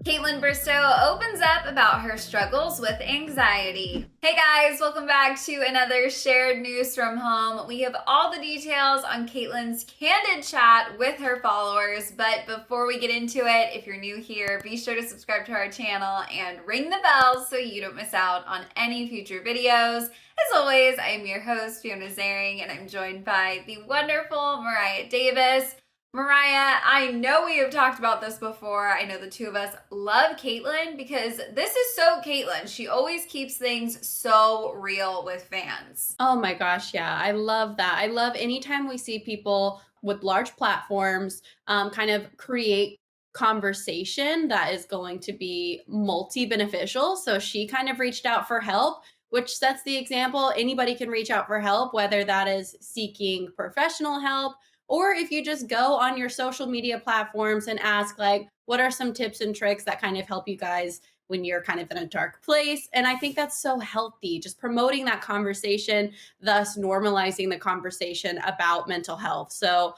Kaitlyn Bristowe opens up about her struggles with anxiety. Hey guys, welcome back to another shared news from home. We have all the details on Kaitlyn's candid chat with her followers, but before we get into it, if you're new here, be sure to subscribe to our channel and ring the bell so you don't miss out on any future videos. As always, I'm your host, Fiona Zaring, and I'm joined by the wonderful Mariah Davis. Mariah, I know we have talked about this before. I know the two of us love Kaitlyn because this is so Kaitlyn. She always keeps things so real with fans. Oh my gosh, yeah. I love that. I love anytime we see people with large platforms kind of create conversation that is going to be multi-beneficial. So she kind of reached out for help, which sets the example. Anybody can reach out for help, whether that is seeking professional help or if you just go on your social media platforms and ask, like, what are some tips and tricks that kind of help you guys when you're kind of in a dark place? And I think that's so healthy, just promoting that conversation, thus normalizing the conversation about mental health. So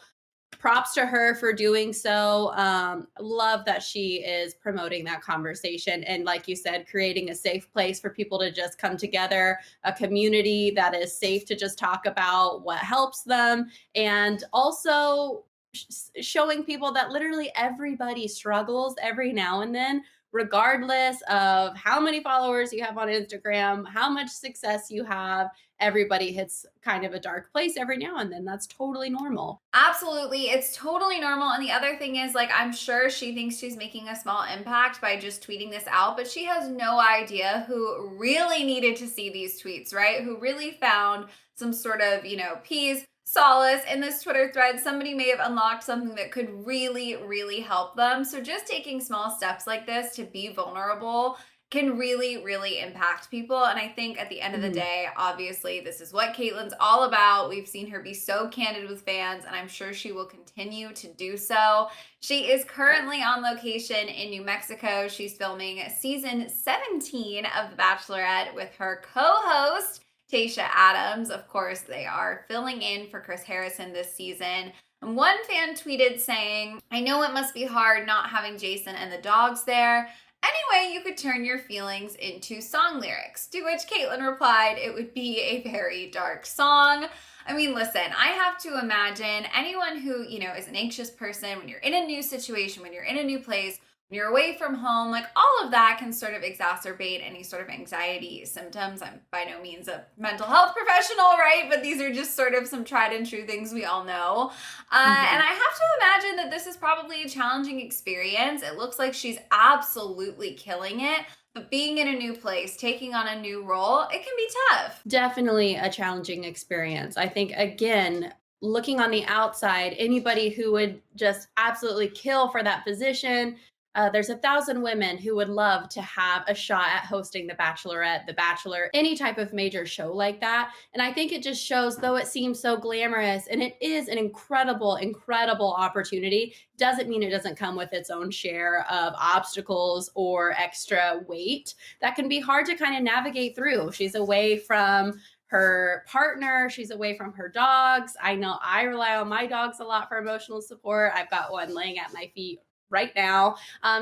props to her for doing so. Love that she is promoting that conversation. And like you said, creating a safe place for people to just come together, a community that is safe to just talk about what helps them. And also showing people that literally everybody struggles every now and then, regardless of how many followers you have on Instagram, how much success you have. Everybody hits kind of a dark place every now and then. That's totally normal. Absolutely. It's totally normal. And the other thing is, like, I'm sure she thinks she's making a small impact by just tweeting this out, but she has no idea who really needed to see these tweets, right? Who really found some sort of, peace, solace in this Twitter thread. Somebody may have unlocked something that could really, really help them. So just taking small steps like this to be vulnerable can really, really impact people. And I think at the end of the day, obviously, this is what Kaitlyn's all about. We've seen her be so candid with fans, and I'm sure she will continue to do so. She is currently on location in New Mexico. She's filming season 17 of The Bachelorette with her co-host, Tayshia Adams. Of course, they are filling in for Chris Harrison this season. And one fan tweeted saying, "I know it must be hard not having Jason and the dogs there. Anyway, you could turn your feelings into song lyrics." To which Kaitlyn replied, "It would be a very dark song." I mean, listen, I have to imagine anyone who, is an anxious person, when you're in a new situation, when you're in a new place, when you're away from home, like all of that can sort of exacerbate any sort of anxiety symptoms. I'm by no means a mental health professional, right? But these are just sort of some tried and true things we all know. And I have to imagine that this is probably a challenging experience. It looks like she's absolutely killing it. But being in a new place, taking on a new role, it can be tough. Definitely a challenging experience. I think, again, looking on the outside, anybody who would just absolutely kill for that position. There's 1,000 women who would love to have a shot at hosting The Bachelorette, The Bachelor, any type of major show like that. And I think it just shows, though it seems so glamorous and it is an incredible, incredible opportunity, doesn't mean it doesn't come with its own share of obstacles or extra weight that can be hard to kind of navigate through. She's away from her partner. She's away from her dogs. I know I rely on my dogs a lot for emotional support. I've got one laying at my feet right now.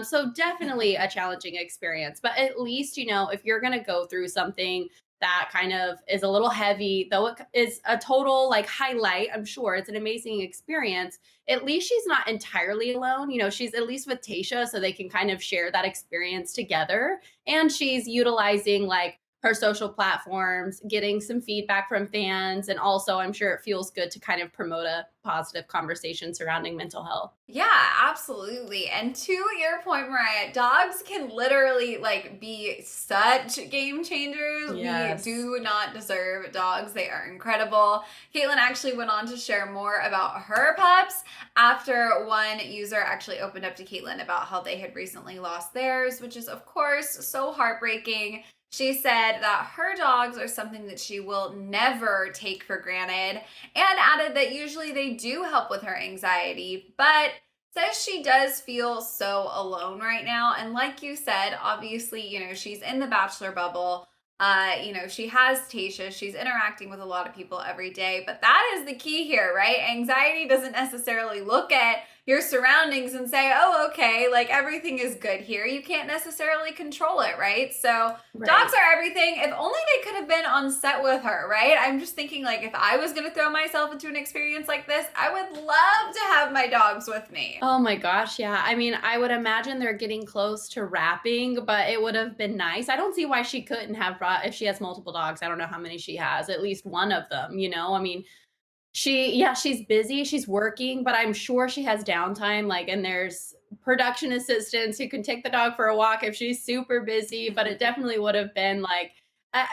So definitely a challenging experience. But at least, if you're going to go through something that kind of is a little heavy, though it is a total like highlight, I'm sure it's an amazing experience. At least she's not entirely alone. She's at least with Tayshia, so they can kind of share that experience together. And she's utilizing like her social platforms, getting some feedback from fans. And also, I'm sure it feels good to kind of promote a positive conversation surrounding mental health. Yeah, absolutely. And to your point, Mariah, dogs can literally like be such game changers. Yes. We do not deserve dogs. They are incredible. Kaitlyn actually went on to share more about her pups after one user actually opened up to Kaitlyn about how they had recently lost theirs, which is of course so heartbreaking. She said that her dogs are something that she will never take for granted, and added that usually they do help with her anxiety, but says she does feel so alone right now. And like you said, obviously, she's in the Bachelor bubble. She has Tayshia. She's interacting with a lot of people every day, but that is the key here, right? Anxiety doesn't necessarily look at your surroundings and say, oh, okay, like everything is good here. You can't necessarily control it, right? So dogs Right. are everything. If only they could have been on set with her, right? I'm just thinking, like, if I was going to throw myself into an experience like this, I would love to have my dogs with me. Oh my gosh, yeah. I mean, I would imagine they're getting close to wrapping, but it would have been nice. I don't see why she couldn't have brought, if she has multiple dogs, I don't know how many she has, at least one of them, you know? I mean, yeah, she's busy, she's working, but I'm sure she has downtime, like, and there's production assistants who can take the dog for a walk if she's super busy, but it definitely would have been like a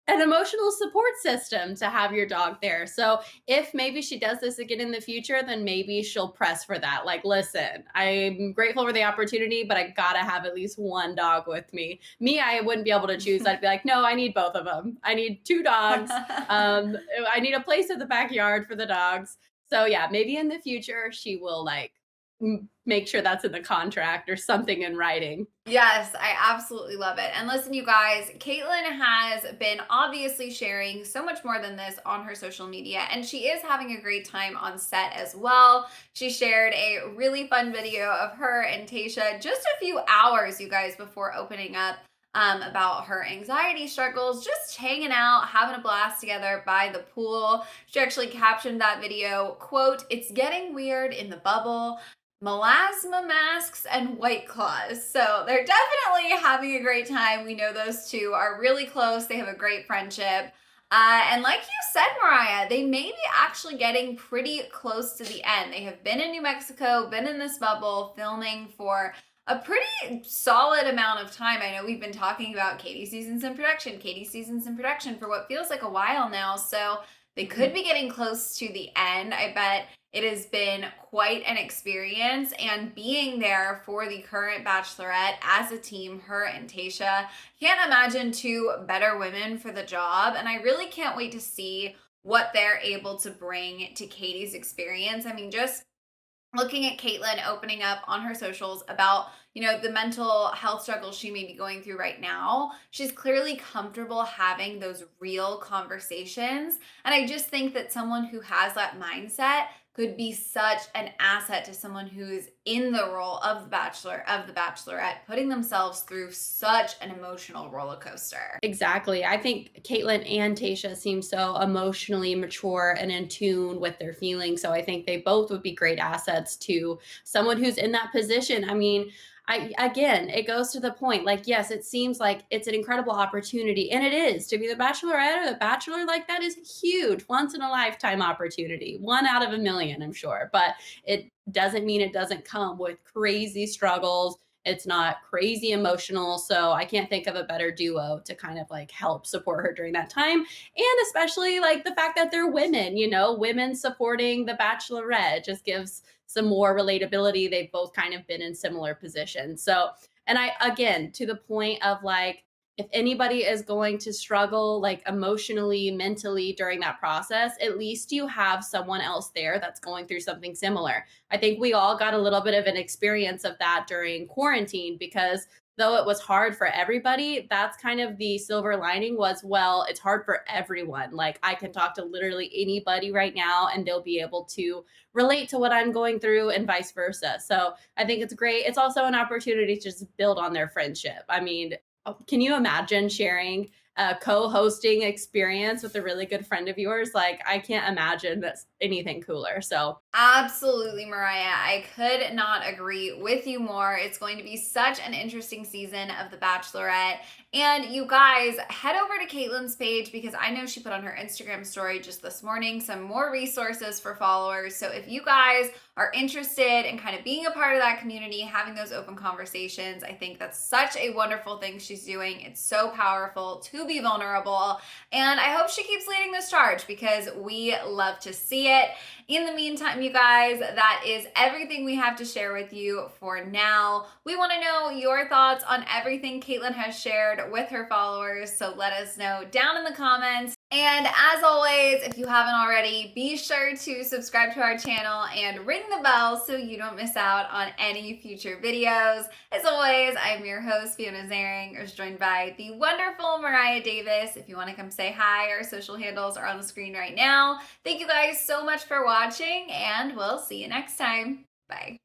an emotional support system to have your dog there. So, if maybe she does this again in the future, then maybe she'll press for that. Like, "Listen, I'm grateful for the opportunity, but I gotta have at least 1 dog with me." Me, I wouldn't be able to choose. I'd be like, "No, I need both of them. I need 2 dogs. I need a place in the backyard for the dogs." So yeah, maybe in the future she will like make sure that's in the contract or something in writing. Yes, I absolutely love it. And listen, you guys, Caitlyn has been obviously sharing so much more than this on her social media, and she is having a great time on set as well. She shared a really fun video of her and Tayshia just a few hours, you guys, before opening up about her anxiety struggles, just hanging out, having a blast together by the pool. She actually captioned that video, quote, "It's getting weird in the bubble. Melasma masks and white claws." So they're definitely having a great time. We know those two are really close. They have a great friendship. And like you said, Mariah, they may be actually getting pretty close to the end. They have been in New Mexico, been in this bubble, filming for a pretty solid amount of time. I know we've been talking about Katie's seasons in production, Katie's seasons in production for what feels like a while now. So they could be getting close to the end. I bet it has been quite an experience, and being there for the current Bachelorette as a team, her and Tayshia, can't imagine two better women for the job. And I really can't wait to see what they're able to bring to Katie's experience. I mean, just looking at Caitlyn opening up on her socials about, the mental health struggles she may be going through right now, she's clearly comfortable having those real conversations. And I just think that someone who has that mindset could be such an asset to someone who's in the role of the bachelor, of the bachelorette, putting themselves through such an emotional roller coaster. Exactly. I think Caitlyn and Tasha seem so emotionally mature and in tune with their feelings. So I think they both would be great assets to someone who's in that position. I mean, again, it goes to the point. Like, yes, it seems like it's an incredible opportunity, and it is to be the Bachelorette or the Bachelor. Like, that is huge, once in a lifetime opportunity, 1 out of a million, I'm sure. But it doesn't mean it doesn't come with crazy struggles. It's not crazy emotional. So I can't think of a better duo to kind of like help support her during that time. And especially like the fact that they're women, women supporting the Bachelorette just gives some more relatability. They've both kind of been in similar positions. So, and I, again, to the point of like, if anybody is going to struggle like emotionally, mentally during that process, at least you have someone else there that's going through something similar. I think we all got a little bit of an experience of that during quarantine because though it was hard for everybody, that's kind of the silver lining was, well, it's hard for everyone. Like I can talk to literally anybody right now and they'll be able to relate to what I'm going through and vice versa. So I think it's great. It's also an opportunity to just build on their friendship. I mean, can you imagine sharing a co-hosting experience with a really good friend of yours? Like, I can't imagine that's anything cooler. So, Absolutely, Mariah. I could not agree with you more. It's going to be such an interesting season of The Bachelorette. And you guys, head over to Caitlyn's page because I know she put on her Instagram story just this morning some more resources for followers. So if you guys are interested in kind of being a part of that community, having those open conversations, I think that's such a wonderful thing she's doing. It's so powerful to be vulnerable. And I hope she keeps leading this charge because we love to see it. In the meantime, you guys, that is everything we have to share with you for now. We want to know your thoughts on everything Caitlyn has shared with her followers, so let us know down in the comments. And as always, if you haven't already, be sure to subscribe to our channel and ring the bell so you don't miss out on any future videos. As always, I'm your host, Fiona Zaring, joined by the wonderful Mariah Davis. If you want to come say hi, our social handles are on the screen right now. Thank you guys so much for watching, and we'll see you next time. Bye.